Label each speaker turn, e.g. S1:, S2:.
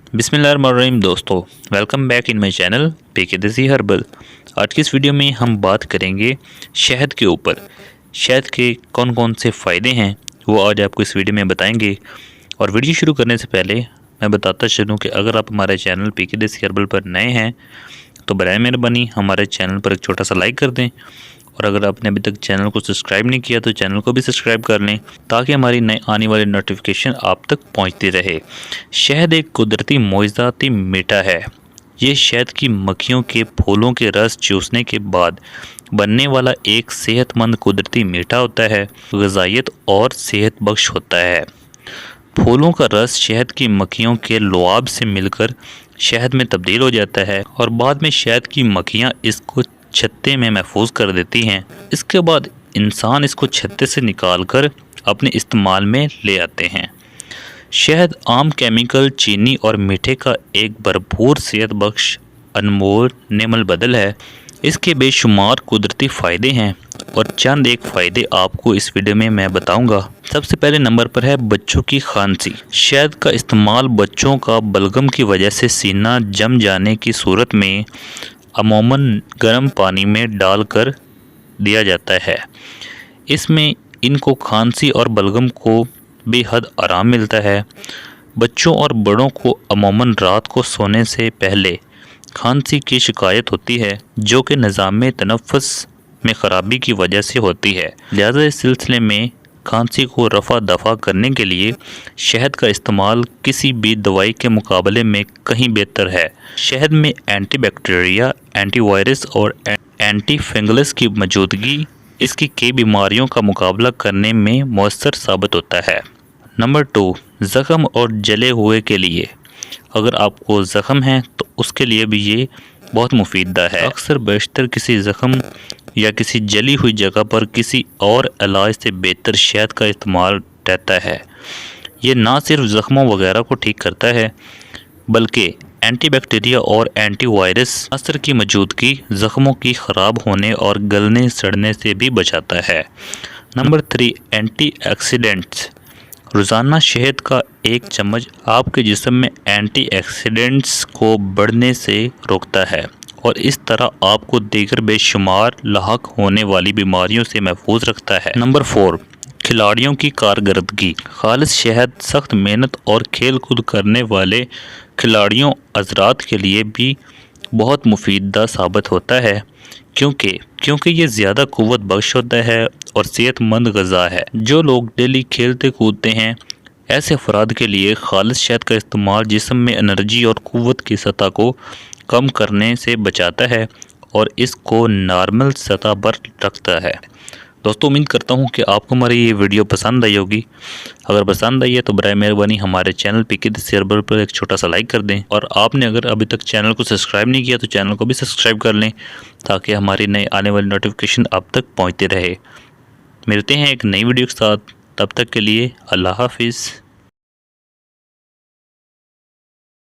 S1: बिस्मिल्लाहिर्रहमानिर्रहीम दोस्तों, welcome back in my channel PK Desi herbal. आज की इस वीडियो में हम बात करेंगे शहद के ऊपर। शहद के कौन कौन से फ़ायदे हैं वो आज आपको इस वीडियो में बताएंगे। और वीडियो शुरू करने से पहले मैं बताता चलूँ कि अगर आप हमारे चैनल पीके देसी हर्बल पर नए हैं तो बराए मेहरबानी हमारे चैनल पर एक छोटा सा लाइक कर दें, और अगर आपने अभी तक चैनल को सब्सक्राइब नहीं किया तो चैनल को भी सब्सक्राइब कर लें ताकि हमारी नई आने वाली नोटिफिकेशन आप तक पहुंचती रहे। शहद एक कुदरती मोइज़ाती मीठा है। ये शहद की मक्खियों के फूलों के रस चूसने के बाद बनने वाला एक सेहतमंद कुदरती मीठा होता है, ग़िज़ाइयत और सेहत बख्श होता है। फूलों का रस शहद की मक्खियों के लुआब से मिलकर शहद में तब्दील हो जाता है और बाद में शहद की मक्खियाँ इसको छत्ते में महफूज कर देती हैं। इसके बाद इंसान इसको छत्ते से निकालकर अपने इस्तेमाल में ले आते हैं। शहद आम केमिकल, चीनी और मीठे का एक भरपूर सेहत बख्श अनमोल नेमल बदल है। इसके बेशुमार कुदरती फ़ायदे हैं और चंद एक फ़ायदे आपको इस वीडियो में मैं बताऊंगा। सबसे पहले नंबर पर है बच्चों की खांसी। शहद का इस्तेमाल बच्चों का बलगम की वजह से सीना जम जाने की सूरत में अमूमन गर्म पानी में डालकर दिया जाता है। इसमें इनको खांसी और बलगम को बेहद आराम मिलता है। बच्चों और बड़ों को अमूमन रात को सोने से पहले खांसी की शिकायत होती है, जो कि निज़ाम तनफ़्फ़ुस में ख़राबी की वजह से होती है। लिहाजा इस सिलसिले में खांसी को रफ़ा दफ़ा करने के लिए शहद का इस्तेमाल किसी भी दवाई के मुकाबले में कहीं बेहतर है। शहद में एंटीबैक्टीरिया, एंटीवायरस और एंटी फंगस की मौजूदगी इसकी कई बीमारियों का मुकाबला करने में मौसर साबित होता है। नंबर 2, ज़ख़म और जले हुए के लिए। अगर आपको ज़ख़म है तो उसके लिए भी ये बहुत मुफीद है। अक्सर बेशतर किसी ज़ख़म या किसी जली हुई जगह पर किसी और इलाज से बेहतर शहद का इस्तेमाल रहता है। ये ना सिर्फ ज़ख़मों वगैरह को ठीक करता है बल्कि एंटीबैक्टीरिया और एंटीवायरस असर की मौजूदगी ज़ख़मों की ख़राब होने और गलने सड़ने से भी बचाता है। Number 3, antioxidants. रोज़ाना शहद का एक चम्मच आपके जिस्म में एंटीऑक्सीडेंट्स को बढ़ने से रोकता है और इस तरह आपको दीगर बेशुमार लाहक होने वाली बीमारियों से महफूज रखता है। नंबर 4, खिलाड़ियों की कारकर्दगी। खालिस शहद सख्त मेहनत और खेल कूद करने वाले खिलाड़ियों हज़रात के लिए भी बहुत मुफीद साबित होता है, क्योंकि ये ज़्यादा कुव्वत बख्श होता है और सेहतमंद ग़िज़ा है। जो लोग डेली खेलते कूदते हैं, ऐसे अफराद के लिए खालिस शहद का इस्तेमाल जिस्म में एनर्जी और कुव्वत की सतह को कम करने से बचाता है और इसको नॉर्मल सतह पर रखता है। दोस्तों, उम्मीद करता हूँ कि आपको हमारी ये वीडियो पसंद आई होगी। अगर पसंद आई है तो बराए मेहरबानी हमारे चैनल पीके देसी हर्बल पर एक छोटा सा लाइक कर दें, और आपने अगर अभी तक चैनल को सब्सक्राइब नहीं किया तो चैनल को भी सब्सक्राइब कर लें ताकि हमारी नई आने वाली नोटिफिकेशन आप तक पहुँचती रहे। मिलते हैं एक नई वीडियो के साथ, तब तक के लिए अल्लाह हाफिज़।